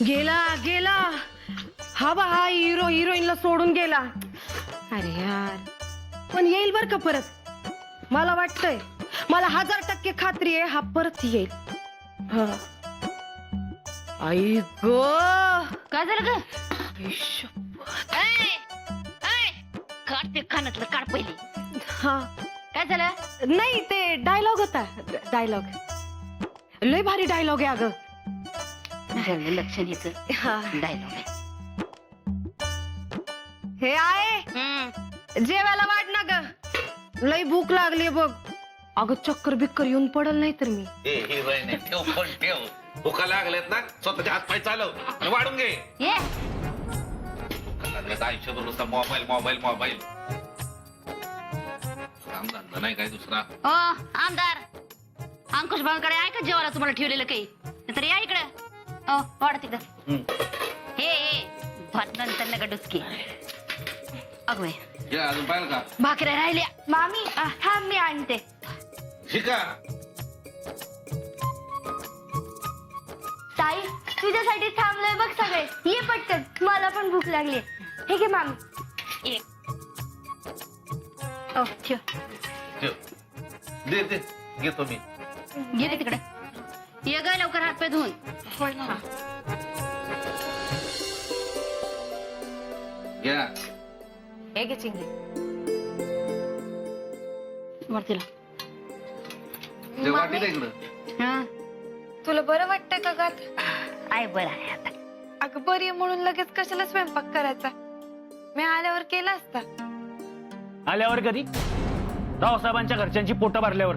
गेला गेला. हा हिरो हिरोईनला सोडून गेला. अरे यार, पण येईल बर का परत. मला वाटतंय, मला 1000% खात्री आहे हा परत येईल. हा. आई गो, काय झालं ग? काढ ते कानातलं काढ पहिले. हा काय झालं? नाही, ते डायलॉग होता. डायलॉग लय भारी डायलॉग आहे अगं. लक्ष द्यायचं. हा. डायलॉग आहे. हे आहे जेवायला वाट ना ग, लय भूक लागली बघ. अगं चक्कर बिक्कर येऊन पडल नाही तर मी. ठेव फोन ठेव. भुका लागल्यात ना, स्वतःचे हात पाय चालव आणि वाढून घे. ये आयुष्यभर नुसता मोबाईल मोबाईल मोबाईल. काम धंदा नाही काय दुसरा. ओ आमदार, अंकुश भाऊंकडे आहे का जेवायला तुम्हाला ठेवलेलं काही? तर या इकडं. ओ वाढ तिकडं. हे भात नंतर नका डुचकी. अगं अजून पाहिलं का? भाकऱ्या राहिल्या. मामी थांब मी आणते. शिका. ताई तुझ्यासाठी थांबलोय बघ सगळे. ये पटकन, मला पण भूक लागली. हे घे मामी. एक ओ ठेव. ठेव. दे दे घेतो मी. गेले तिकडे. ये ग लवकर हात पाय धुवून. होय ना. घ्या. हे घे चिंगली. वरतीला. ते वाटी दे इकडं. हा तुला बरं वाटतंय का गात? आहे बरं आहे आता. अगं बरी आहे म्हणून लगेच कशाला स्वयंपाक करायचा? मी आल्यावर केला असता. आल्यावर कधी? रावसाहेबांच्या घरच्यांची पोटं भरल्यावर.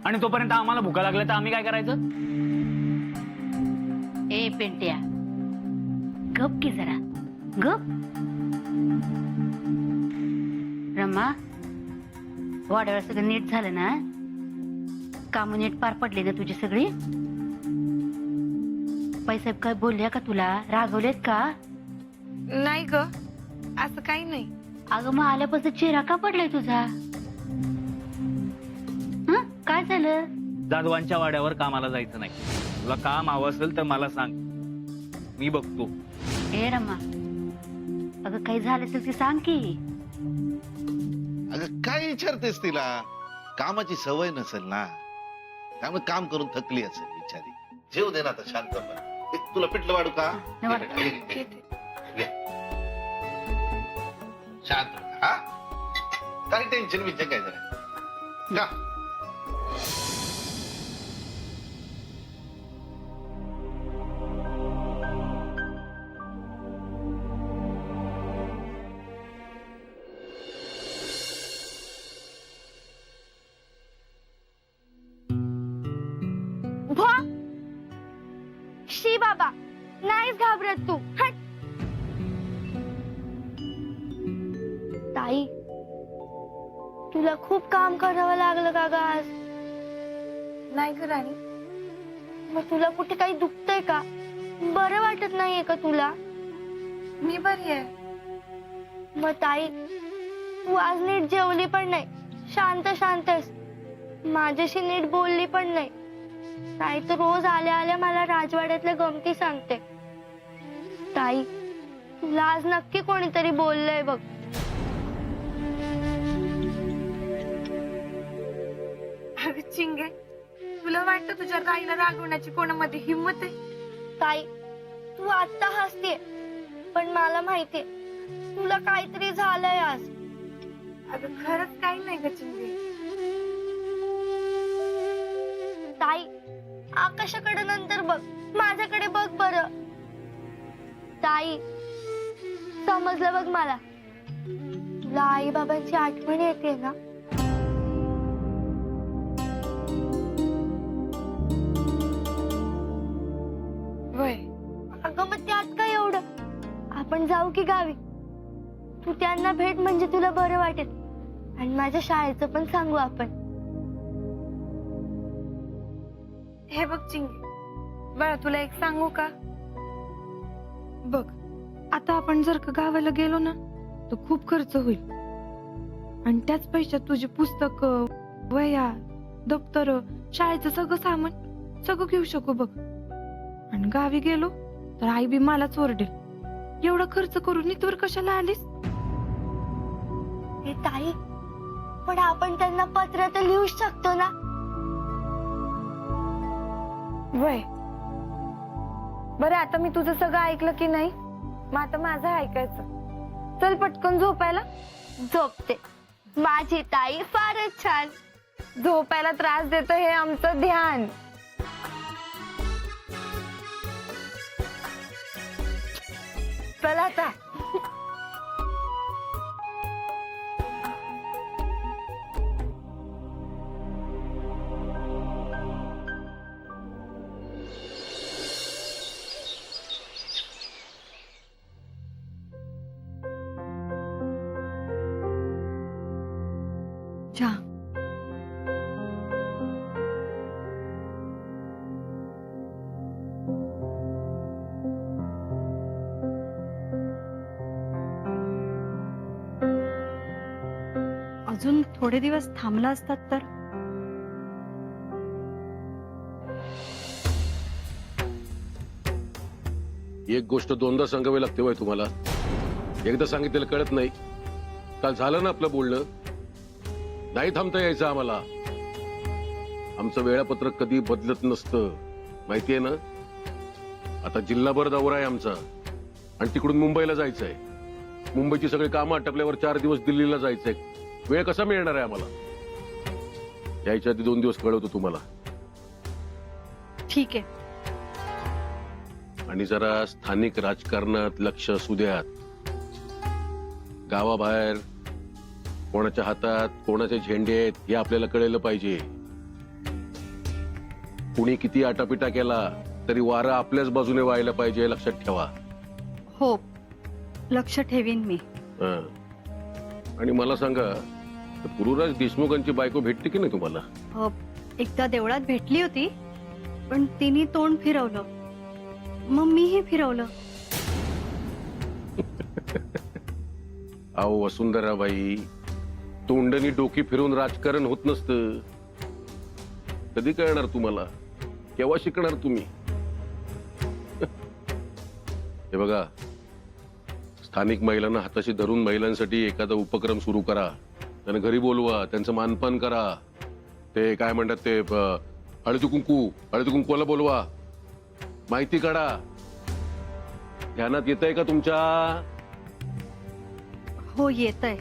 आणि तोपर्यंत आम्हाला भुका लागल्या तर आम्ही काय करायचं? ए पेंट्या, गप की जरा गप. रमा, वाड्यावर सगळं नीट झालं ना? काम नीट पार पडली ना तुझी सगळी? पैसे काय बोलल्या का तुला? रागवलेत का? नाही ग, असं काही नाही. अगं मग आल्यापासून चेहरा का पडलाय तुझा? काय झालं? जाधवांच्या वाड्यावर कामाला जायचं नाही. तुला काम हवं असेल तर मला सांग, मी बघतो. ए रमा, अगं काही झालं असेल ते सांग की. अगं काय विचारतेस तिला? कामाची सवय नसेल ना, त्यामुळे काम करून थकली असेल बिचारी. जेव दे ना आता शांत. तुला पिठलं वाढू का? वाढ. घे. शांत हा. काही टेन्शन विचार काय जरा का? शी बाबा, नाहीच घाबरत तू. हट. ताई, तुला खूप काम करावं लागलं का ग आज? नाही ग राणी. मग तुला कुठे काही दुखतंय का? बरं वाटत नाहीये का तुला? मी बरी आहे. मग ताई, तू आज नीट जेवली पण नाही, शांत शांतच. माझ्याशी नीट बोलली पण नाही. ताई तर रोज आल्या आल्या मला राजवाड्यातल्या गमती सांगते. ताई, तुला आज नक्की कोणीतरी बोललंय बघ. अगं चिंगे, तुला वाटतं तुझ्या ताईला रागवण्याची कोणामध्ये हिंमत आहे? ताई, तू आता हसते, पण मला माहितीये तुला काहीतरी झालंय आज. अगं खरंच काही नाही ग चिंगे. ताई, आकाशाकडे नंतर बघ, माझ्याकडे बघ बरं. ताई, समजलं बघ मला. तुला आई बाबांची आठवण येते ना? वय. अगं मग त्यात काय एवढं? आपण जाऊ की गावी? तू त्यांना भेट म्हणजे तुला बरं वाटेल. आणि माझ्या शाळेचं पण सांगू आपण. हे बघ चिंगी, बरं तुला एक सांगू का? बघ, आता आपण जर का गावाला गेलो ना तर खूप खर्च होईल. आणि त्याच पैशात तुझी पुस्तक, वह्या, दप्तर, शाळेचं सगळं सामान सगळं घेऊ शकू बघ. आणि गावी गेलो तर आई बी मलाच ओरडेल, एवढा खर्च करून इथवर कशाला आलीस? हे ताई, पण आपण त्यांना पत्र तर लिहू शकतो ना. वय बरं, आता मी तुझं सगळं ऐकलं की नाही? मग आता माझं ऐकायचं. चल पटकन झोपायला. झोपते. माझी ताई फारच छान. झोपायला त्रास देतं हे आमचं ध्यान. चल आता. जा. अजून थोडे दिवस थांबला असतात तर. एक गोष्ट दोनदा सांगावी लागते वय तुम्हाला. एकदा सांगितलेलं कळत नाही. काल झालं ना आपलं बोलणं. नाही थांबता यायचं आम्हाला. आमचं वेळापत्रक कधी बदलत नसतं, माहितीये ना. आता जिल्हाभर दौरा आहे आमचा आणि तिकडून मुंबईला जायचंय. मुंबईची सगळी कामं आटपल्यावर 4 दिवस दिल्लीला जायचंय. वेळ कसा मिळणार आहे आम्हाला? यायच्या आधी 2 दिवस कळवतो तुम्हाला. ठीक आहे. आणि जरा स्थानिक राजकारणात लक्ष असू द्यात. गावाबाहेर कोणाच्या हातात कोणाचे झेंडे आहेत हे आपल्याला कळलं पाहिजे. कुणी किती आटापिटा केला तरी वारं आपल्याच बाजूने व्हायला पाहिजे, लक्षात ठेवा. हो, लक्ष ठेवीन मी. हं. आणि मला सांगा, गुरुराज देशमुखांची बायको भेटते की नाही तुम्हाला? एकदा देवळात भेटली होती, पण तिने तोंड फिरवलं, मग मीही फिरवलं. अहो वसुंधराबाई, तोंडनी डोकी फिरून राजकारण होत नसतं. कधी कळणार तुम्हाला? केव्हा शिकणार तुम्ही? हे बघा, स्थानिक महिलांना हाताशी धरून महिलांसाठी एखादा उपक्रम सुरू करा. त्यांना घरी बोलवा, त्यांचं मानपान करा. ते काय म्हणतात ते हळदी कुंकूला बोलवा. माहिती काढा. ध्यानात येतंय का तुमच्या? हो, येतंय.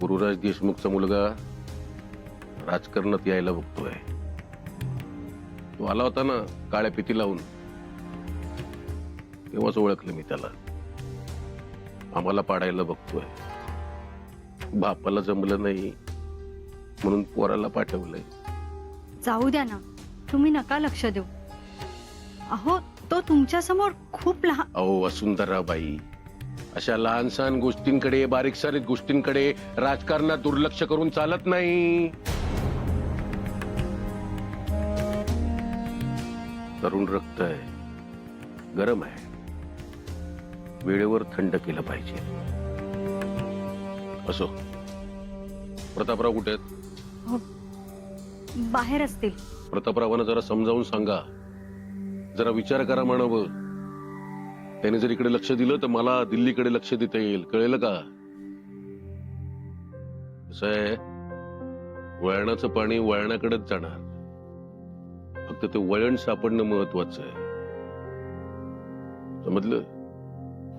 गुरुराज देशमुखचा मुलगा राजकारणात यायला बघतोय. तो आला होता ना काळ्या पिती लावून, तेव्हाच ओळखलं मी त्याला. आम्हाला पाडायला बघतोय. बापाला जमलं नाही म्हणून पोराला पाठवलंय. जाऊ द्या ना, तुम्ही नका लक्ष देऊ. अहो, तो तुमच्या समोर खूप लहान. अहो वसुंधराबाई, अशा लहान सहान गोष्टींकडे, बारीक सारीक गोष्टींकडे राजकारणात दुर्लक्ष करून चालत नाही. तरुण रक्त आहे, गरम आहे. वेळेवर थंड केलं पाहिजे. असो, प्रतापराव कुठे आहेत? बाहेर असतील. प्रतापरावांना जरा समजावून सांगा, जरा विचार करा म्हणावं. त्याने जर इकडे लक्ष दिलं तर मला दिल्लीकडे लक्ष देता येईल. कळेल का? कसं आहे, वळणाचं पाणी वळणाकडेच जाणार. फक्त ते वळण सापडणं महत्वाचं आहे. समजलं?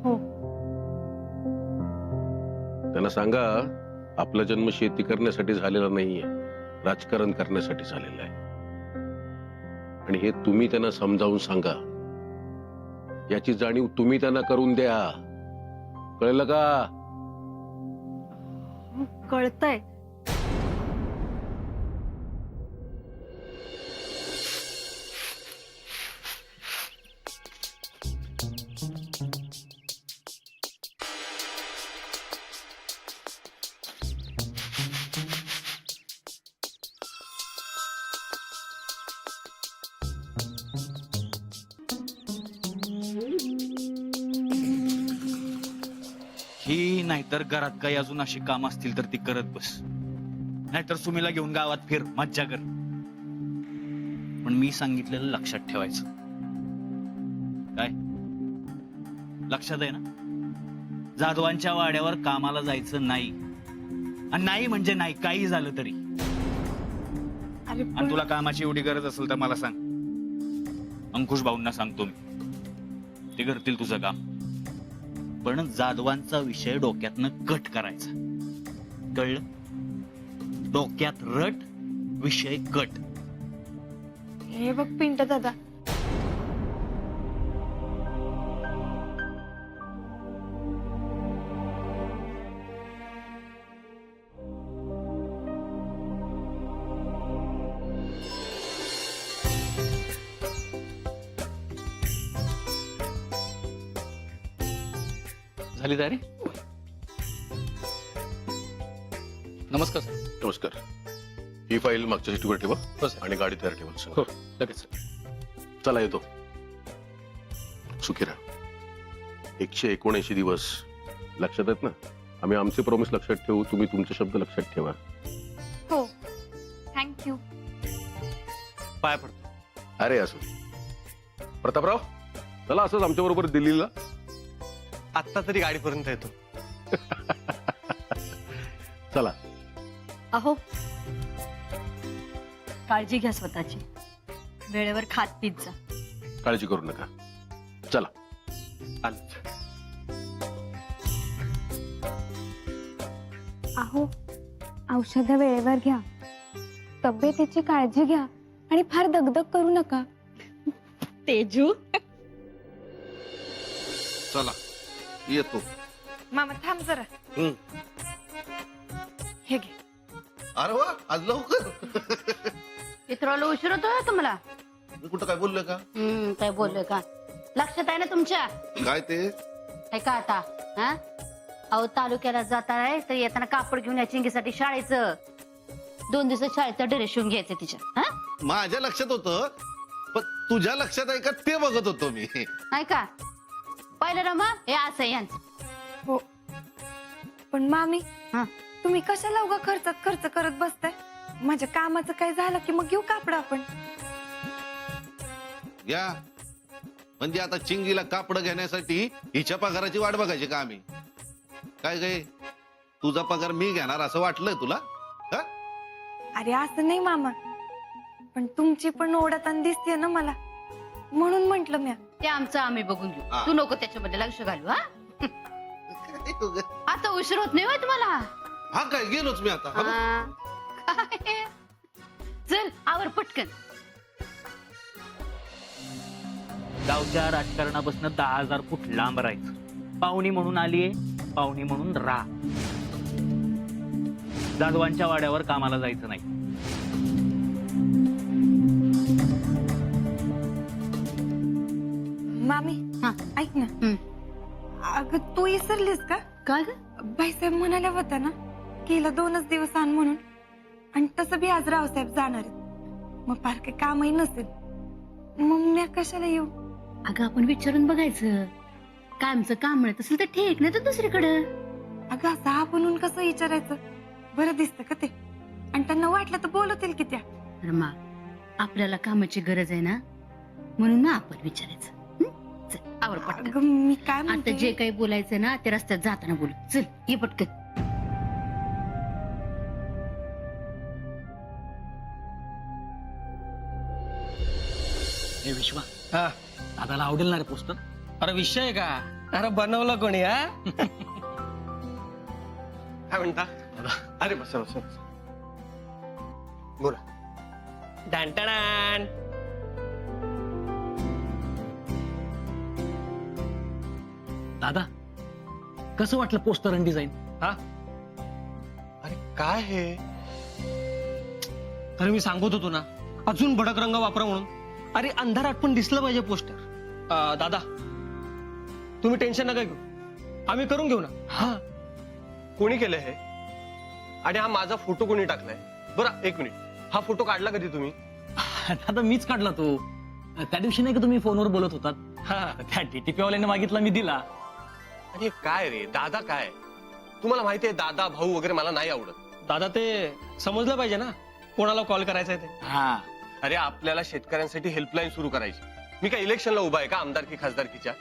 हो. त्यांना सांगा, आपला जन्म शेती करण्यासाठी झालेला नाहीये, राजकारण करण्यासाठी झालेला आहे. आणि हे तुम्ही त्यांना समजावून सांगा. याची जाणीव तुम्ही त्यांना करून द्या. कळलं का? कळतंय. ही नाहीतर घरात काही अजून अशी काम असतील तर ती करत बस. नाहीतर सुमीला घेऊन गावात फिर, मज्जा कर. पण मी सांगितलेलं लक्षात ठेवायचं. काय लक्षात आहे ना? जाधवांच्या वाड्यावर कामाला जायचं नाही. आणि नाही म्हणजे नाही, काही झालं तरी. अरे आणि तुला कामाची एवढी गरज असेल तर मला सांग. अंकुश भाऊंना सांगतो मी, ते करतील तुझं काम. पण जाधवांचा विषय डोक्यातनं कट करायचा, कळलं? डोक्यात रट, विषय कट. हे बघ पिंट दादा, झाली तयारी? नमस्कार सर. नमस्कार. ही फाईल मागच्या सीटवर ठेवा आणि गाडी तयार ठेवा. हो लगेच. चला येतो. सुखी राहा. 179 दिवस लक्षात आहेत ना? आम्ही आमचे प्रॉमिस लक्षात ठेवू, तुम्ही तुमचे शब्द लक्षात ठेवा. हो थँक्यू. पाय पडतो. अरे असं प्रतापराव, चला असंच आमच्या बरोबर दिल्लीला. आत्ता तरी गाडीपर्यंत येतो. चला. अहो, काळजी घ्या स्वतःची. वेळेवर खात पीत जा. काळजी करू नका. चला. अहो, औषध वेळेवर घ्या, तब्येतीची काळजी घ्या आणि फार दगदग करू नका. तेजू, चला येतो. मामा थांब जरा. हे घे. अरे वा, आज लवकर. मित्राला उशीर होतोय तुम्हाला. मी कुठं काय बोललोय का? काय बोललोय का? लक्षात आहे ना तुमच्या? काय ते? ऐका आता, हा? अहो तालुक्याला जात आहे तर येताना कापड घेऊन या चिंगीसाठी शाळेचं. 2 दिवसात शाळेचा ड्रेस शिवून घ्यायचं तिच्या. हा? माझ्या लक्षात होतं, पण तुझ्या लक्षात आहे का ते बघत होतो मी. ऐका, पाहिलं ना मग हे असं आहे यांचं. हो, पण मामी हा. तुम्ही कशाला उगा खर्च करत बसताय? माझ्या कामाचं काय झालं की मग घेऊ कापड आपण. या म्हणजे आता चिंगीला कापड घेण्यासाठी हिच्या पगाराची वाट बघायची का आम्ही? काय काय तुझा पगार मी घेणार असं वाटलंय तुला? हा? अरे असं नाही मामा, पण तुमची पण ओढताना दिसते ना मला, म्हणून म्हंटल मी. ते आमचं आम्ही बघून घेऊ. हा. तू नको त्याच्यामध्ये लक्ष घालू. हा आता उशीर होत नाही होय तुम्हाला? हा काय गेलोच मी आता. हा बघ. हा. काय? चल आवर पटकन. गावच्या राजकारणापासून 10,000 फूट लांब राहायचं. पाहुणी म्हणून आलीये, पाहुणी म्हणून राहा. जाधवांच्या वाड्यावर कामाला जायचं नाही. मामी हा. ऐक ना. अगं तू विसरलीस का? काय ग? भाईसाहेब म्हणाल्या होत्या ना की हिला 2च दिवस आण म्हणून, आणि तसं बी आज रावसाहेब जाणार आहेत. मग फार काही कामही नसेल, मग मी कशाला येऊ? अगं आपण विचारून बघायचं. कामचं काम मिळत असेल तर ठीक, नाही तर दुसरीकडं. अगं असं हा बनून कसं विचारायचं? बरं दिसतं का ते? आणि त्यांना वाटलं तर बोलवतील की त्या. रमा, आपल्याला कामाची गरज आहे ना, म्हणून ना आपण विचारायचं. चल आवर पटकन. अगं मी काय आता म्हणते, जे काही बोलायचं ना ते रस्त्यात जाताना बोलू. चल ये पटकन. हे विश्वा, हा. दादाला आवडेल ना रे पोस्टर? अरे विषय आहे का? अरे बनवलं कोणी? हा काय म्हणता? अरे बस बस बस. बोला. डांटाडान. दादा, कसं वाटलं पोस्टर आणि डिझाईन? हा. अरे काय हे? तर मी सांगत होतो ना, अजून भडक रंग वापरा म्हणून. अरे अंधारात पण दिसलं पाहिजे पोस्टर. दादा तुम्ही टेन्शन नका घेऊ, आम्ही करून घेऊ ना. हा. कोणी केलं हे? आणि हा माझा फोटो कोणी टाकलाय? बरं एक मिनिट, हा फोटो काढला कधी तुम्ही? दादा मीच काढला तो. त्या दिवशी नाही का तुम्ही फोनवर बोलत होतात? हा. त्या DTP वाल्याने मागितला, मी दिला. आणि हे काय रे दादा? काय तुम्हाला माहिती आहे, दादा भाऊ वगैरे मला नाही आवडत. दादा ते समजलं पाहिजे ना कोणाला कॉल करायचा आहे ते. हा, अरे आपल्याला शेतकऱ्यांसाठी हेल्पलाईन सुरू करायची. मी काय इलेक्शनला उभा आहे का आमदारकी खासदारकीच्या?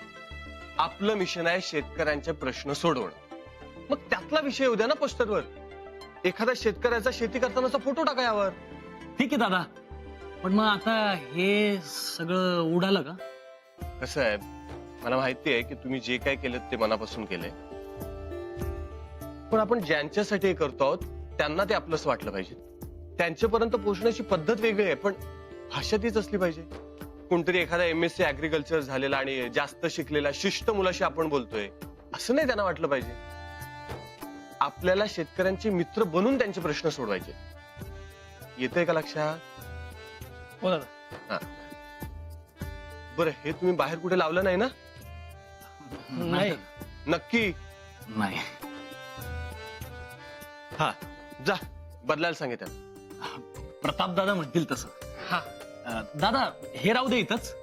आपलं मिशन आहे शेतकऱ्यांचे प्रश्न सोडवणं. मग त्यातला विषय उद्या ना पोस्टरवर. एखादा शेतकऱ्याचा शेती करतानाचा फोटो टाका यावर. ठीक आहे दादा, पण मग आता हे सगळं उडालं का? कसं आहे, मला माहिती आहे की तुम्ही जे काय केलं ते मनापासून केलंय, पण आपण ज्यांच्यासाठी हे करतो आहोत त्यांना ते आपलंच वाटलं पाहिजे. त्यांच्यापर्यंत पोहोचण्याची पद्धत वेगळी आहे, पण भाषा तीच असली पाहिजे. कोणतरी एखादा MSc ऍग्रिकल्चर झालेला आणि जास्त शिकलेला शिष्ट मुलाशी आपण बोलतोय असं नाही त्यांना वाटलं पाहिजे. आपल्याला शेतकऱ्यांचे मित्र बनून त्यांचे प्रश्न सोडवायचे. येतंय का लक्षात? हो दादा. बरं, हे तुम्ही बाहेर कुठे लावलं नाही ना? नाही नक्की? नाही. हा, जा बदलायला सांगितलं. प्रताप दादा म्हणतील तसं. दादा हे राहू दे इथंच,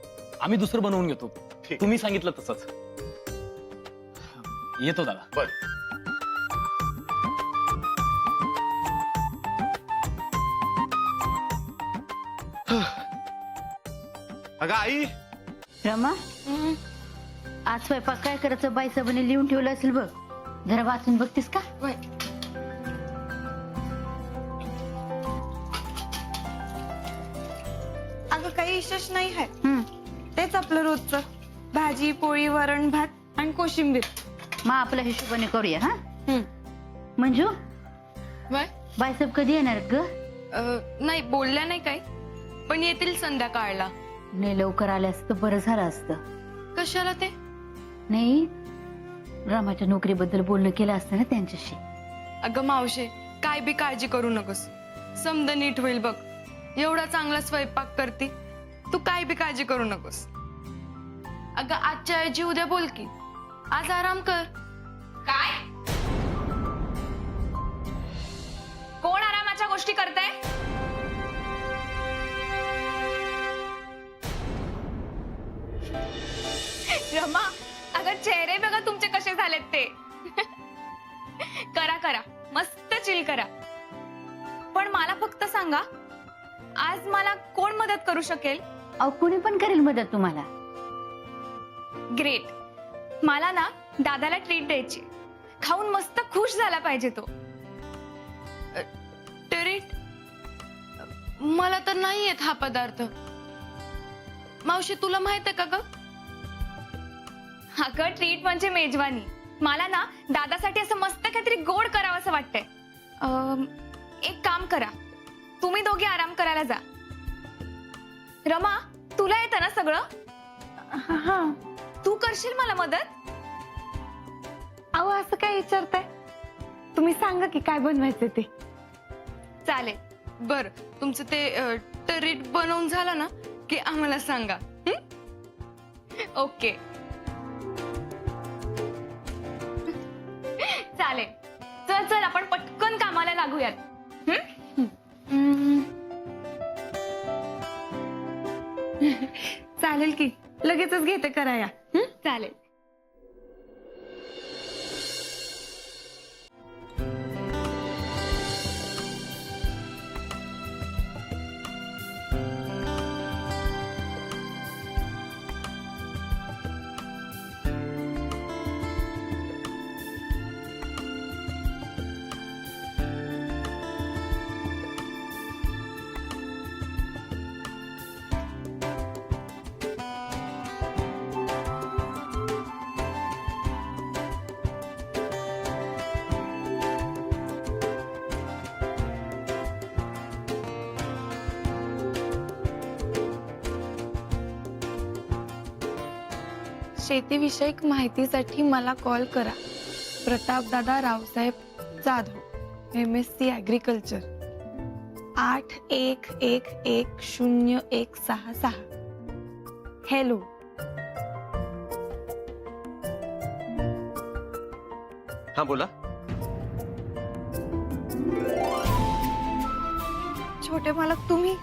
आम्ही दुसरं बनवून घेतो. ठीक. तुम्ही सांगितलं तसंच. येतो दादा. बर. अगं आई, रमा, आज स्वयंपाक काय करायचं बाईसाहेबांनी लिहून ठेवलं असेल बघ. जरा वाचून बघतीस का? अगं काही विशेष नाही आहे. हम्म. तेच आपलं रोजचं भाजी पोळी वरण भात आणि कोशिंबीर. मग आपल्या हिशोबाने करूया. हा हम्म. मंजू, वय बाईसाहेब कधी येणार ग? नाही बोलल्या नाही काही, पण येतील संध्याकाळला. नाही, लवकर आले असतं तर बरं झालं असतं. कशाला ते? नाही, रामाच्या नोकरीबद्दल बोलणं केलं असतं ना त्यांच्याशी. अगं मावशे, काय बी काळजी करू नकोस, समद नीट होईल बघ. एवढा चांगला स्वयंपाक करते तू, काय बी काळजी करू नकोस. अगं आजच्या ऐवजी उद्या बोल की, आज आराम कर. काय? कोण आरामाच्या गोष्टी करताय? रमा, अगं चेहरे बघा तुमचे कसे झालेत ते. करा करा, मस्त चिल करा. पण मला फक्त सांगा, आज मला कोण मदत करू शकेल? अहो, कुणी पण करेल मदत तुम्हाला. ग्रेट. मला ना दादाला ट्रीट द्यायची, खाऊन मस्त खुश झाला पाहिजे तो. ट्रीट? मला तर नाही येत हा पदार्थ. मावशी तुला माहित आहे का ग? अगं ट्रीट म्हणजे मेजवानी. मला ना दादासाठी असं मस्त काहीतरी गोड करावं असं वाटतंय. एक काम करा, तुम्ही दोघे आराम करायला जा. रमा, तुला येतं ना सगळं? हा. तू करशील मला मदत? अहो असं काय विचारताय? तुम्ही सांगा की काय बनवायचं ते. चालेल. बर, तुमचं ते ट्रीट बनवून झालं ना की आम्हाला सांगा. ओके, चालेल. चल चल, आपण पटकन कामाला लागूयात. चालेल की, लगेचच घेते कराया. चालेल. शेतीविषयक माहितीसाठी मला कॉल करा. Pratapdada Raosaheb Jadhav, MSc agriculture, 81110166. Hello. हा बोला. छोटे मालक तुम्ही?